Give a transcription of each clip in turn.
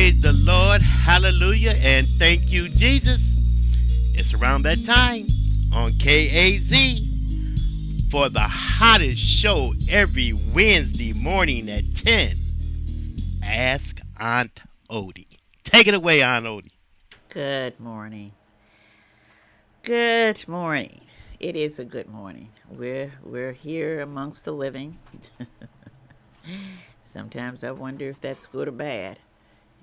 Praise the Lord. Hallelujah. And thank you, Jesus. It's around that time on KAZ for the hottest show every Wednesday morning at 10. Ask Aunt Odie. Take it away, Aunt Odie. Good morning. Good morning. It is a good morning. We're here amongst the living. Sometimes I wonder if that's good or bad.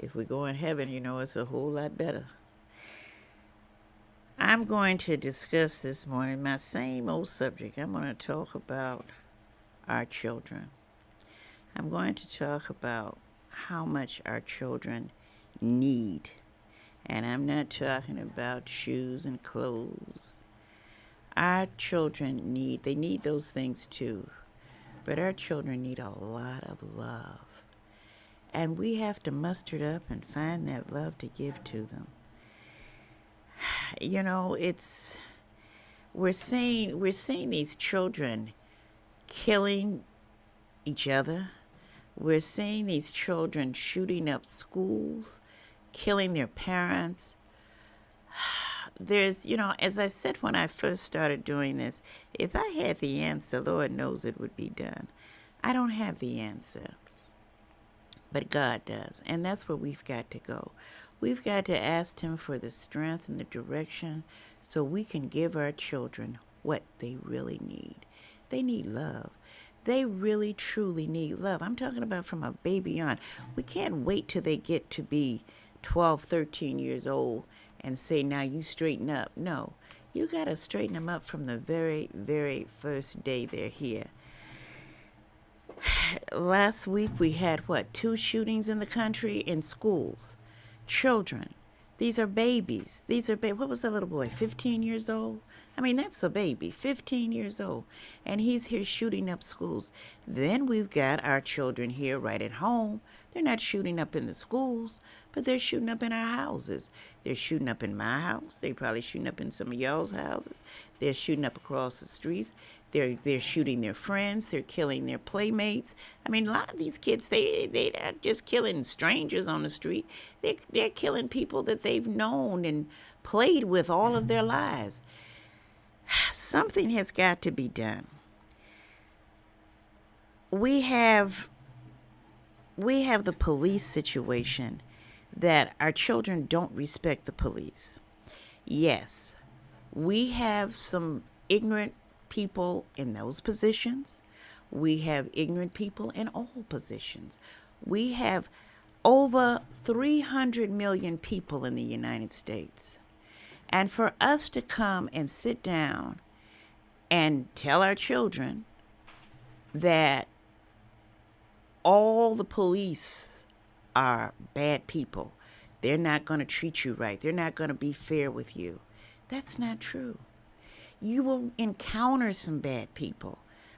If we go in heaven, it's a whole lot better. I'm going to discuss this morning my same old subject. I'm going to talk about our children. I'm going to talk about how much our children need. And I'm not talking about shoes and clothes. Our children they need those things too. But our children need a lot of love. And we have to muster it up and find that love to give to them. We're seeing these children killing each other. We're seeing these children shooting up schools, killing their parents. As I said when I first started doing this, if I had the answer, Lord knows it would be done. I don't have the answer, but God does. And that's where we've got to go. We've got to ask Him for the strength and the direction so we can give our children what they really need. They need love. They really, truly need love. I'm talking about from a baby on. We can't wait till they get to be 12, 13 years old and say, now you straighten up. No, you got to straighten them up from the very, very first day they're here. Last week we had, 2 shootings in the country in schools. Children. These are babies. What was that little boy, 15 years old? I mean, that's a baby, 15 years old. And he's here shooting up schools. Then we've got our children here right at home. They're not shooting up in the schools, but they're shooting up in our houses. They're shooting up in my house. They're probably shooting up in some of y'all's houses. They're shooting up across the streets. They're shooting their friends. They're killing their playmates. I mean, a lot of these kids, they're not just killing strangers on the street. They're killing people that they've known and played with all of their lives. Something has got to be done. We have the police situation that our children don't respect the police. Yes, we have some ignorant people in those positions. We have ignorant people in all positions. We have over 300 million people in the United States. And for us to come and sit down and tell our children that all the police are bad people, they're not going to treat you right, they're not going to be fair with you, that's not true. You will encounter some bad people,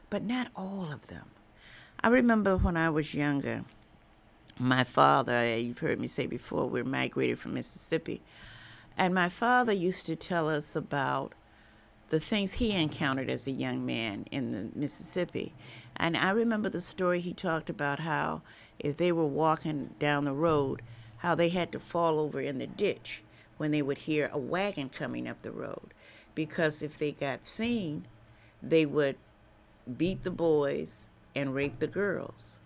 but not all of them. I remember when I was younger, my father, you've heard me say before, we migrated from Mississippi, and my father used to tell us about the things he encountered as a young man in the Mississippi. And I remember the story he talked about how if they were walking down the road, how they had to fall over in the ditch when they would hear a wagon coming up the road. Because if they got seen, they would beat the boys and rape the girls.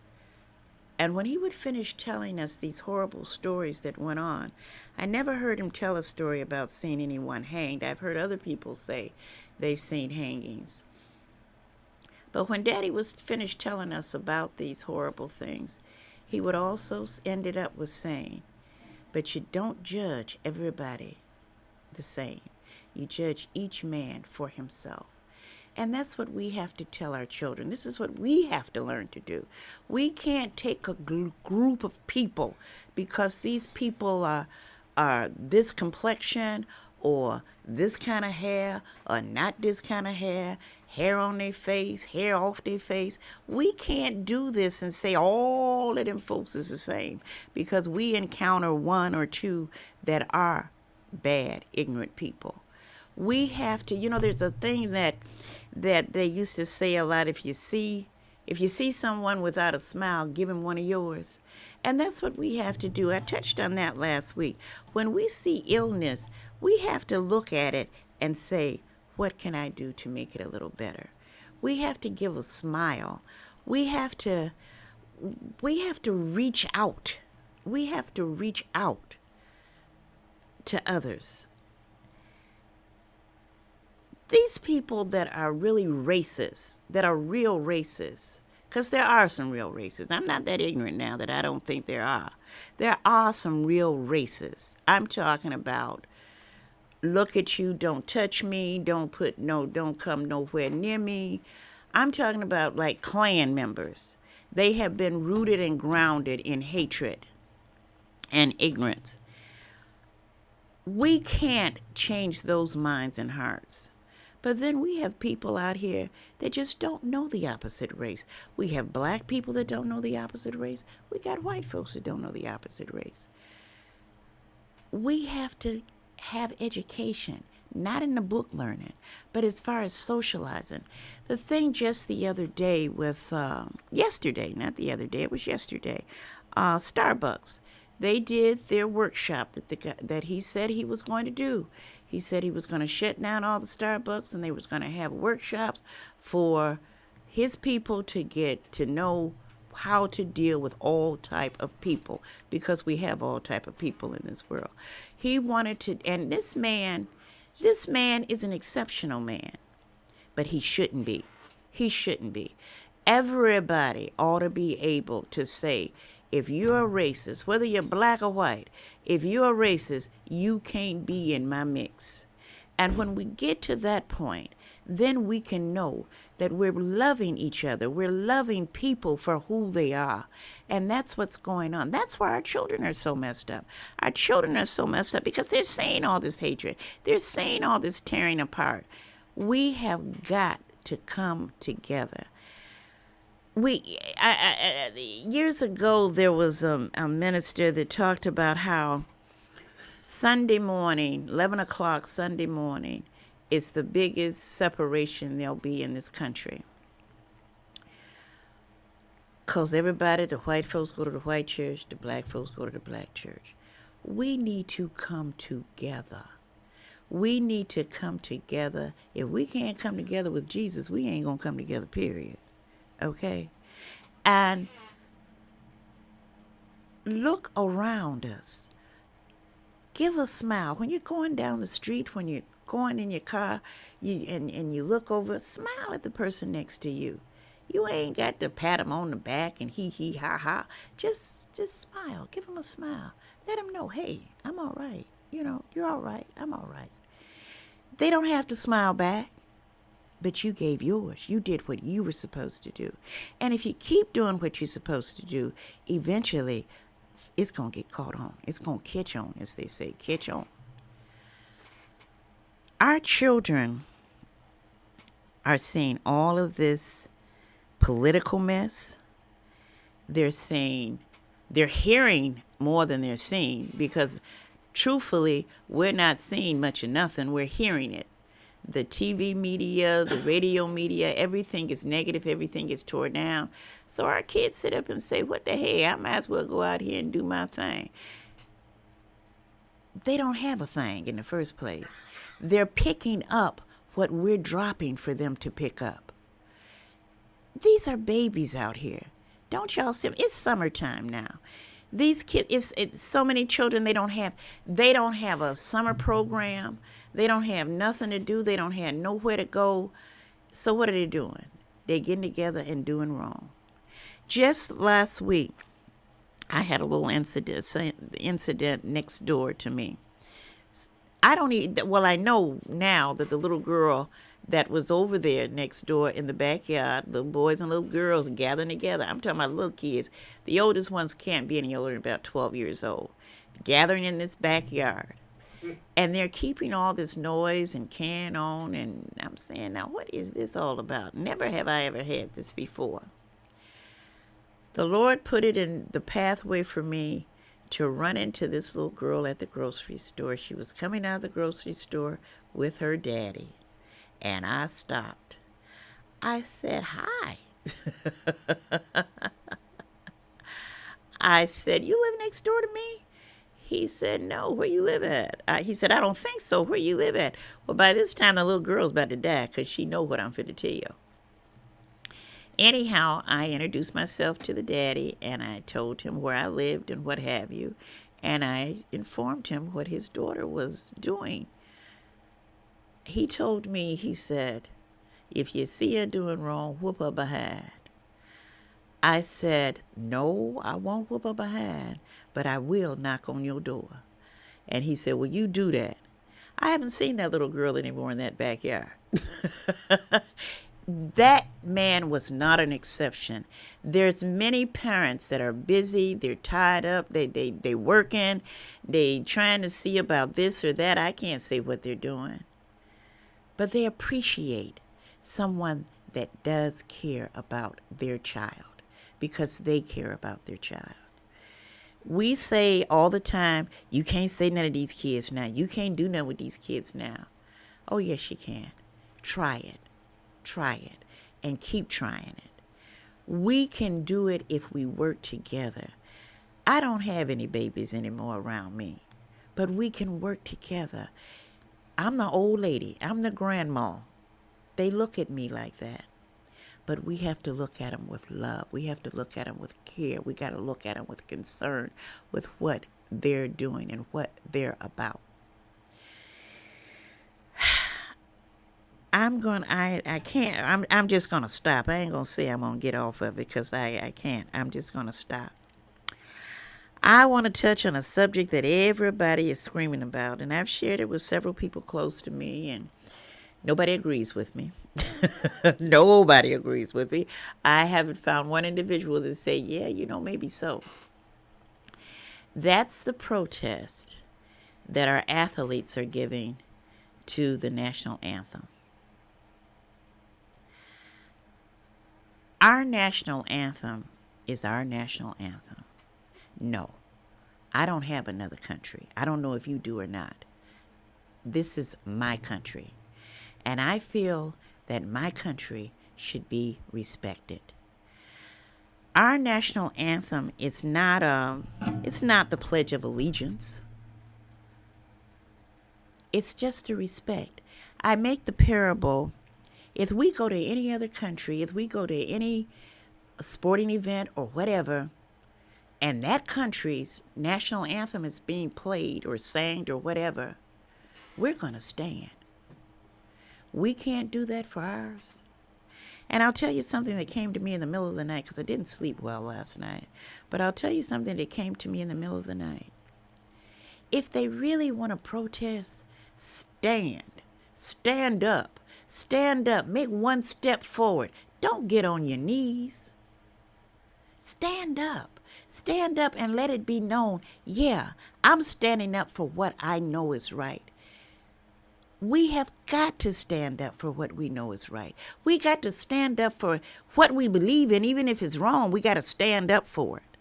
And when he would finish telling us these horrible stories that went on, I never heard him tell a story about seeing anyone hanged. I've heard other people say they've seen hangings. But when Daddy was finished telling us about these horrible things, he would also end it up with saying, but you don't judge everybody the same. You judge each man for himself. And that's what we have to tell our children. This is what we have to learn to do. We can't take a group of people because these people are this complexion or this kind of hair or not this kind of hair on their face, hair off their face. We can't do this and say all of them folks is the same because we encounter one or two that are bad, ignorant people. We have to, there's a thing that they used to say a lot, if you see If you see someone without a smile, give him one of yours. And that's what we have to do. I touched on that last week. When we see illness, we have to look at it and say, what can I do to make it a little better? We have to give a smile. We have to reach out. We have to reach out to others. These people that are really racist, that are real racists, because there are some real racists. I'm not that ignorant now that I don't think there are. There are some real racists. I'm talking about look at you, don't touch me, don't come nowhere near me. I'm talking about like Klan members. They have been rooted and grounded in hatred and ignorance. We can't change those minds and hearts. But then we have people out here that just don't know the opposite race. We have black people that don't know the opposite race. We got white folks that don't know the opposite race. We have to have education, not in the book learning, but as far as socializing. The thing just the other day with, yesterday, not the other day, it was yesterday, Starbucks. They did their workshop that he said he was going to do. He said he was going to shut down all the Starbucks and they was going to have workshops for his people to get to know how to deal with all type of people, because we have all type of people in this world. He wanted to, and this man is an exceptional man, but he shouldn't be. He shouldn't be. Everybody ought to be able to say, if you're a racist, whether you're black or white, if you're a racist, you can't be in my mix. And when we get to that point, then we can know that we're loving each other. We're loving people for who they are. And that's what's going on. That's why our children are so messed up. Our children are so messed up because they're saying all this hatred. They're saying all this tearing apart. We have got to come together. Years ago, there was a minister that talked about how Sunday morning, 11 o'clock Sunday morning, is the biggest separation there'll be in this country. Because everybody, the white folks go to the white church, the black folks go to the black church. We need to come together. We need to come together. If we can't come together with Jesus, we ain't going to come together, period. Okay? And look around us. Give a smile. When you're going down the street, when you're going in your car, and you look over, smile at the person next to you. You ain't got to pat them on the back and hee ha ha. Just smile. Give them a smile. Let them know, hey, I'm all right. You know, you're all right. I'm all right. They don't have to smile back, but you gave yours. You did what you were supposed to do. And if you keep doing what you're supposed to do, eventually it's going to get caught on. It's going to catch on, as they say, catch on. Our children are seeing all of this political mess. They're hearing more than they're seeing, because truthfully, we're not seeing much of nothing. We're hearing it. The TV media, the radio media, everything is negative. Everything is torn down. So our kids sit up and say, what the hell? I might as well go out here and do my thing. They don't have a thing in the first place. They're picking up what we're dropping for them to pick up. These are babies out here. Don't y'all see? It's summertime now. These kids, it's so many children, they don't have a summer program. They don't have nothing to do. They don't have nowhere to go. So what are they doing? They're getting together and doing wrong. Just last week, I had a little incident next door to me. I know now that the little girl that was over there next door in the backyard, little boys and little girls gathering together. I'm talking about little kids. The oldest ones can't be any older than about 12 years old. Gathering in this backyard. And they're keeping all this noise and carrying on. And I'm saying, now, what is this all about? Never have I ever had this before. The Lord put it in the pathway for me to run into this little girl at the grocery store. She was coming out of the grocery store with her daddy. And I stopped. I said, hi. I said, "You live next door to me?" He said, "No, where you live at?" He said, "I don't think so. Where you live at?" Well, by this time, the little girl's about to die because she know what I'm finna tell you. Anyhow, I introduced myself to the daddy and I told him where I lived and what have you. And I informed him what his daughter was doing. He told me, he said, "If you see her doing wrong, whoop her behind." I said, "No, I won't whoop her behind, but I will knock on your door." And he said, "Well, you do that." I haven't seen that little girl anymore in that backyard. That man was not an exception. There's many parents that are busy, they're tied up, they working, they trying to see about this or that. I can't say what they're doing. But they appreciate someone that does care about their child because they care about their child. We say all the time, "You can't say none of these kids now. You can't do nothing with these kids now." Oh, yes, you can. Try it. Try it. And keep trying it. We can do it if we work together. I don't have any babies anymore around me, but we can work together. I'm the old lady. I'm the grandma. They look at me like that. But we have to look at them with love. We have to look at them with care. We got to look at them with concern with what they're doing and what they're about. I can't, I'm just going to stop. I ain't going to say I'm going to get off of it because I can't. I'm just going to stop. I want to touch on a subject that everybody is screaming about, and I've shared it with several people close to me, and nobody agrees with me. Nobody agrees with me. I haven't found one individual that say, "Yeah, maybe so." That's the protest that our athletes are giving to the national anthem. Our national anthem is our national anthem. No, I don't have another country. I don't know if you do or not. This is my country. And I feel that my country should be respected. Our national anthem is not the Pledge of Allegiance. It's just a respect. I make the parable, if we go to any other country, if we go to any sporting event or whatever, and that country's national anthem is being played or sang or whatever, we're going to stand. We can't do that for ours. And I'll tell you something that came to me in the middle of the night, because I didn't sleep well last night. But I'll tell you something that came to me in the middle of the night. If they really want to protest, stand. Stand up. Stand up. Make one step forward. Don't get on your knees. Stand up. Stand up and let it be known, yeah, I'm standing up for what I know is right. We have got to stand up for what we know is right. We got to stand up for what we believe in, even if it's wrong. We got to stand up for it.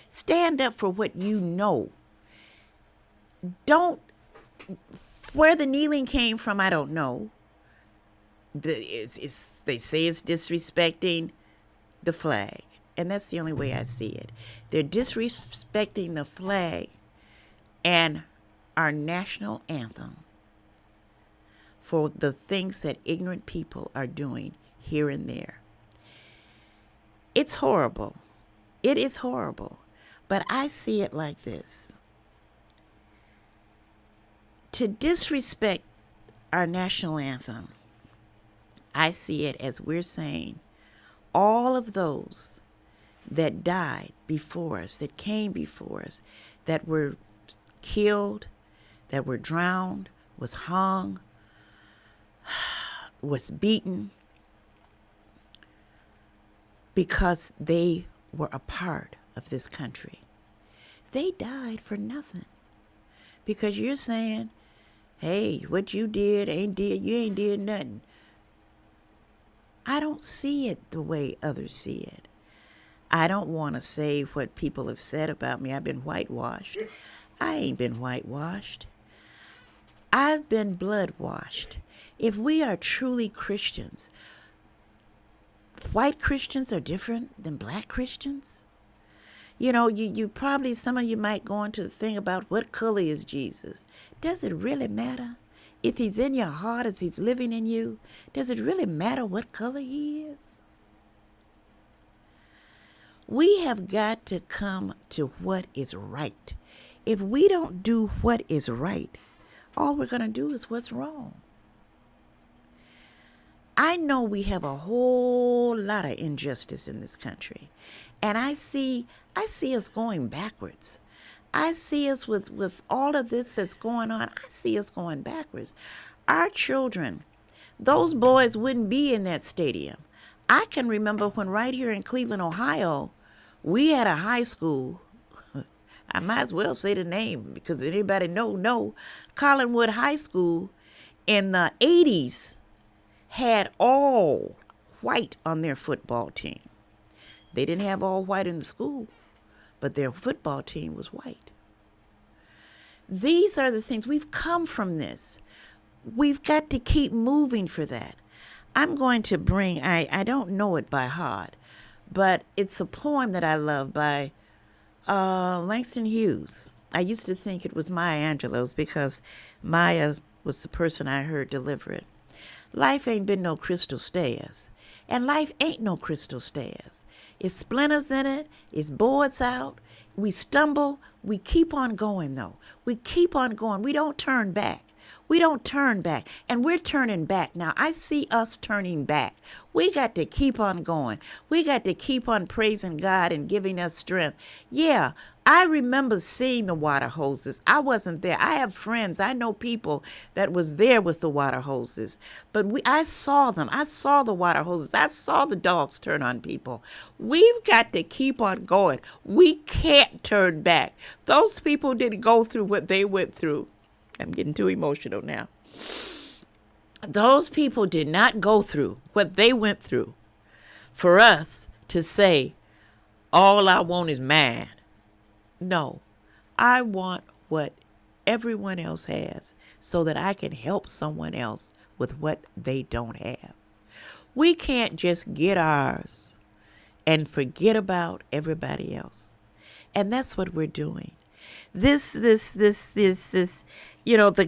Stand up for what you know. Don't, where the kneeling came from, I don't know. They say it's disrespecting the flag. And that's the only way I see it. They're disrespecting the flag and our national anthem for the things that ignorant people are doing here and there. It's horrible. It is horrible. But I see it like this. To disrespect our national anthem, I see it as we're saying all of those that died before us, that came before us, that were killed, that were drowned, was hung, was beaten, because they were a part of this country. They died for nothing. Because you're saying, hey, what you did, you ain't did nothing. I don't see it the way others see it. I don't want to say what people have said about me. I've been whitewashed. I ain't been whitewashed. I've been blood washed. If we are truly Christians, white Christians are different than black Christians? You know, you probably, some of you might go into the thing about what color is Jesus. Does it really matter? If he's in your heart as he's living in you, does it really matter what color he is? We have got to come to what is right. If we don't do what is right, all we're going to do is what's wrong. I know we have a whole lot of injustice in this country. And I see us going backwards. I see us with all of this that's going on. I see us going backwards. Our children, those boys wouldn't be in that stadium. I can remember when right here in Cleveland, Ohio, we had a high school. I might as well say the name because anybody know Collinwood High School in the 80s had all white on their football team. They didn't have all white in the school, but their football team was white. These are the things. We've come from this. We've got to keep moving for that. I'm going to bring, I don't know it by heart, but it's a poem that I love by Langston Hughes. I used to think it was Maya Angelou's because Maya was the person I heard deliver it. Life ain't been no crystal stairs, and life ain't no crystal stairs. It's splinters in it, it's boards out. We stumble, we keep on going though. We keep on going. We don't turn back. We don't turn back, and we're turning back now. I see us turning back. We got to keep on going. We got to keep on praising God and giving us strength. Yeah, I remember seeing the water hoses. I wasn't there. I have friends. I know people that was there with the water hoses. But I saw them. I saw the water hoses. I saw the dogs turn on people. We've got to keep on going. We can't turn back. Those people didn't go through what they went through. I'm getting too emotional now. Those people did not go through what they went through for us to say, all I want is mine. No, I want what everyone else has so that I can help someone else with what they don't have. We can't just get ours and forget about everybody else. And that's what we're doing. This, the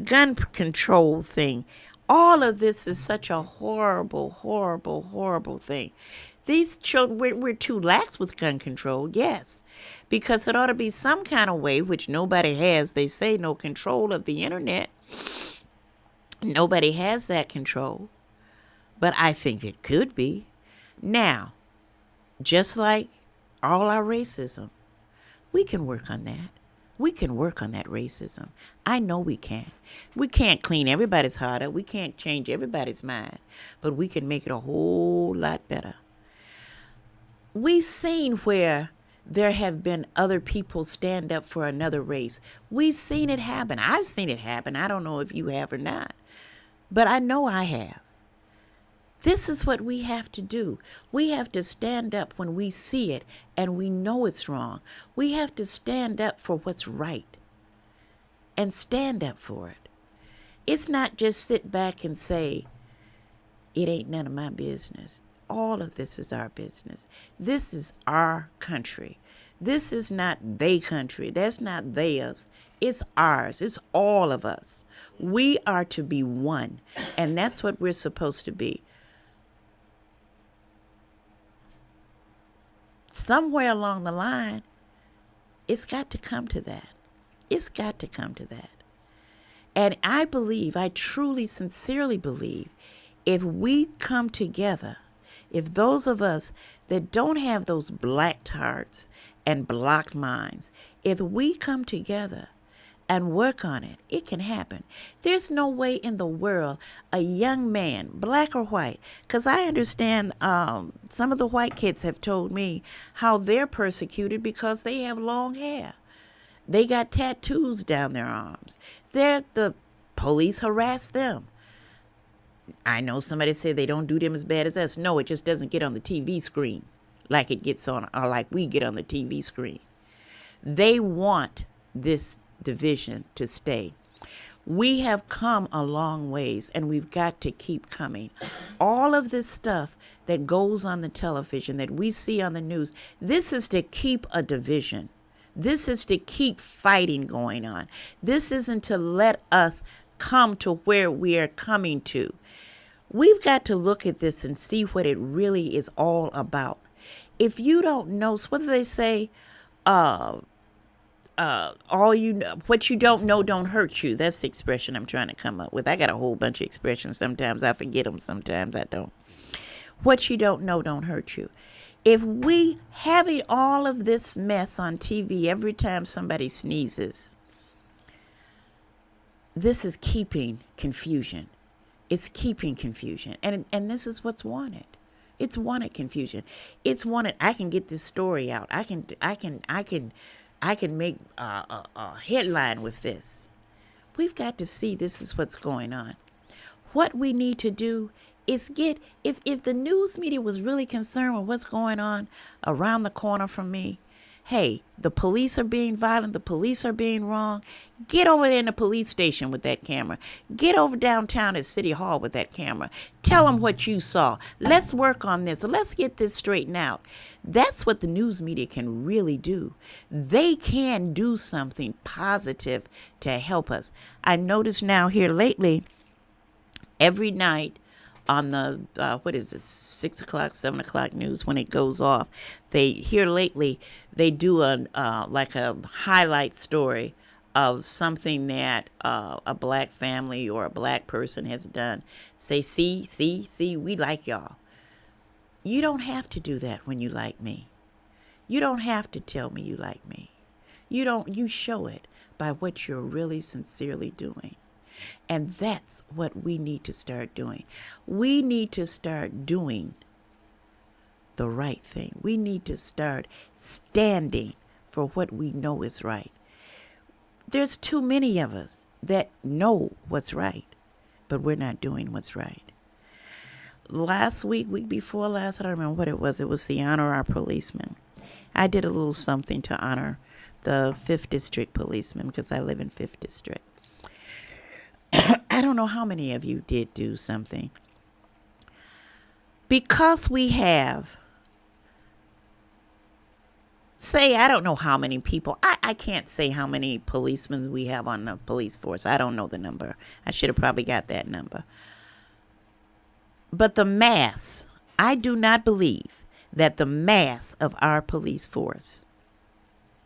gun control thing, all of this is such a horrible, horrible, horrible thing. These children, we're too lax with gun control, yes, because it ought to be some kind of way, which nobody has. They say no control of the internet. Nobody has that control, but I think it could be. Now, just like all our racism, we can work on that. We can work on that racism. I know we can. We can't clean everybody's heart up. We can't change everybody's mind, but we can make it a whole lot better. We've seen where there have been other people stand up for another race. We've seen it happen. I've seen it happen. I don't know if you have or not, but I know I have. This is what we have to do. We have to stand up when we see it and we know it's wrong. We have to stand up for what's right and stand up for it. It's not just sit back and say, it ain't none of my business. All of this is our business. This is our country. This is not they country. That's not theirs. It's ours. It's all of us. We are to be one, and that's what we're supposed to be. Somewhere along the line, it's got to come to that. It's got to come to that. And I believe, I truly, sincerely believe, if we come together, if those of us that don't have those black hearts and blocked minds, if we come together and work on it, it can happen. There's no way in the world a young man, black or white, because I understand some of the white kids have told me how they're persecuted because they have long hair. They got tattoos down their arms. The police harass them. I know somebody said they don't do them as bad as us. No, it just doesn't get on the TV screen like it gets on, or like we get on the TV screen. They want this division to stay. We have come a long ways, and we've got to keep coming. All of this stuff that goes on the television, that we see on the news, this is to keep a division. This is to keep fighting going on. This isn't to let us come to where we are coming to. We've got to look at this and see what it really is all about. If you don't know, so what do they say? Uh, all you know, what you don't know don't hurt you. That's the expression I'm trying to come up with. I got a whole bunch of expressions. Sometimes I forget them. Sometimes I don't. What you don't know don't hurt you. If we having all of this mess on TV every time somebody sneezes, this is keeping confusion. It's keeping confusion, and this is what's wanted. It's wanted confusion. It's wanted. I can get this story out. I can make a headline with this. We've got to see this is what's going on. What we need to do is get, if the news media was really concerned with what's going on around the corner from me, hey, the police are being violent, the police are being wrong, get over there in the police station with that camera. Get over downtown at City Hall with that camera. Tell them what you saw. Let's work on this. Let's get this straightened out. That's what the news media can really do. They can do something positive to help us. I notice now here lately, every night on the, 6 o'clock, 7 o'clock news when it goes off, here lately, they do like a highlight story of something that a black family or a black person has done. Say, see, we like y'all. You don't have to do that when you like me. You don't have to tell me you like me. You show it by what you're really sincerely doing. And that's what we need to start doing. We need to start doing the right thing. We need to start standing for what we know is right. There's too many of us that know what's right, but we're not doing what's right. Last week before last, I don't remember what it was. It was the Honor Our Policemen. I did a little something to honor the 5th District policemen because I live in 5th District. I don't know how many of you did do something. Because we have, say, I don't know how many people, I can't say how many policemen we have on the police force. I don't know the number. I should have probably got that number. But the mass, I do not believe that the mass of our police force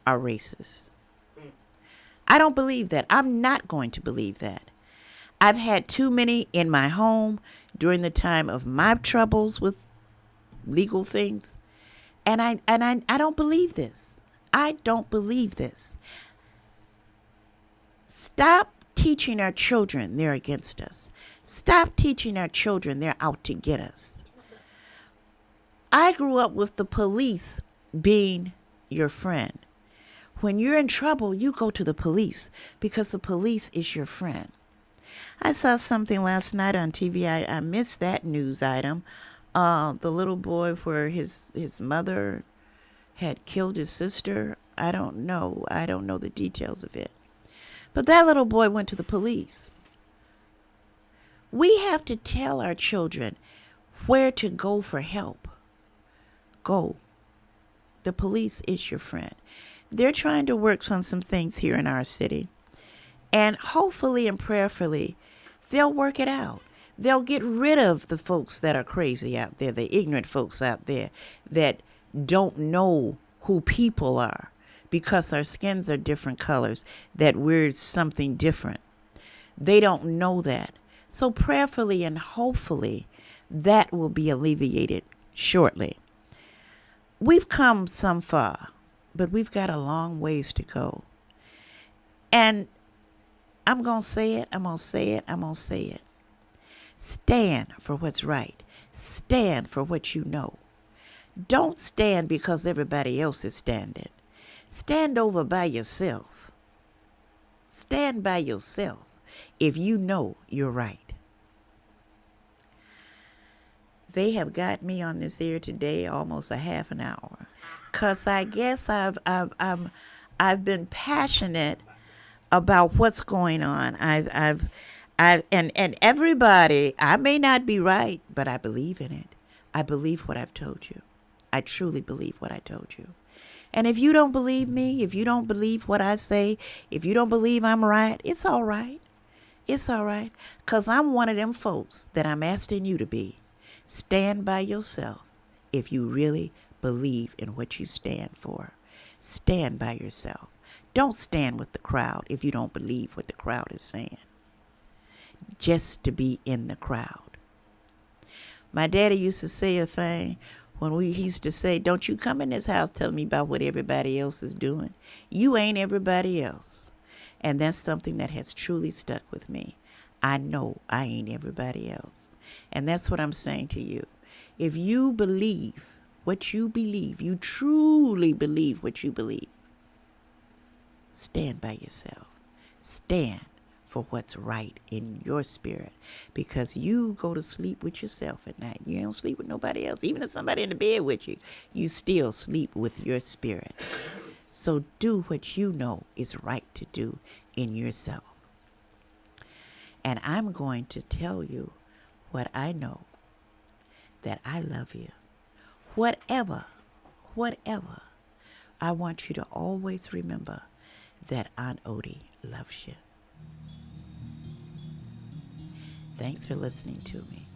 are racist. I don't believe that. I'm not going to believe that. I've had too many in my home during the time of my troubles with legal things. And I don't believe this. I don't believe this. Stop teaching our children they're against us. Stop teaching our children they're out to get us. I grew up with the police being your friend. When you're in trouble, you go to the police because the police is your friend. I saw something last night on TV. I missed that news item. The little boy where his mother had killed his sister. I don't know. I don't know the details of it. But that little boy went to the police. We have to tell our children where to go for help. Go. The police is your friend. They're trying to work on some things here in our city. And hopefully and prayerfully, they'll work it out. They'll get rid of the folks that are crazy out there, the ignorant folks out there that don't know who people are because our skins are different colors, that we're something different. They don't know that. So prayerfully and hopefully, that will be alleviated shortly. We've come some far, but we've got a long ways to go. And I'm going to say it, I'm going to say it, I'm going to say it. Stand for what's right. Stand for what you know. Don't stand because everybody else is standing. Stand over by yourself. Stand by yourself if you know you're right. They have got me on this air today almost a half an hour. 'Cause I guess I've been passionate about what's going on. And everybody, I may not be right, but I believe in it. I believe what I've told you. I truly believe what I told you. And if you don't believe me, if you don't believe what I say, if you don't believe I'm right, it's all right. It's all right. Because I'm one of them folks that I'm asking you to be. Stand by yourself if you really believe in what you stand for. Stand by yourself. Don't stand with the crowd if you don't believe what the crowd is saying. Just to be in the crowd. My daddy used to say a thing when he used to say, don't you come in this house telling me about what everybody else is doing. You ain't everybody else. And that's something that has truly stuck with me. I know I ain't everybody else. And that's what I'm saying to you. If you believe what you believe, you truly believe what you believe, stand by yourself. Stand for what's right in your spirit, because you go to sleep with yourself at night. You don't sleep with nobody else. Even if somebody in the bed with you, you still sleep with your spirit. So do what you know is right to do in yourself. And I'm going to tell you what I know, that I love you. Whatever, I want you to always remember that Aunt Oddie loves you. Thanks for listening to me.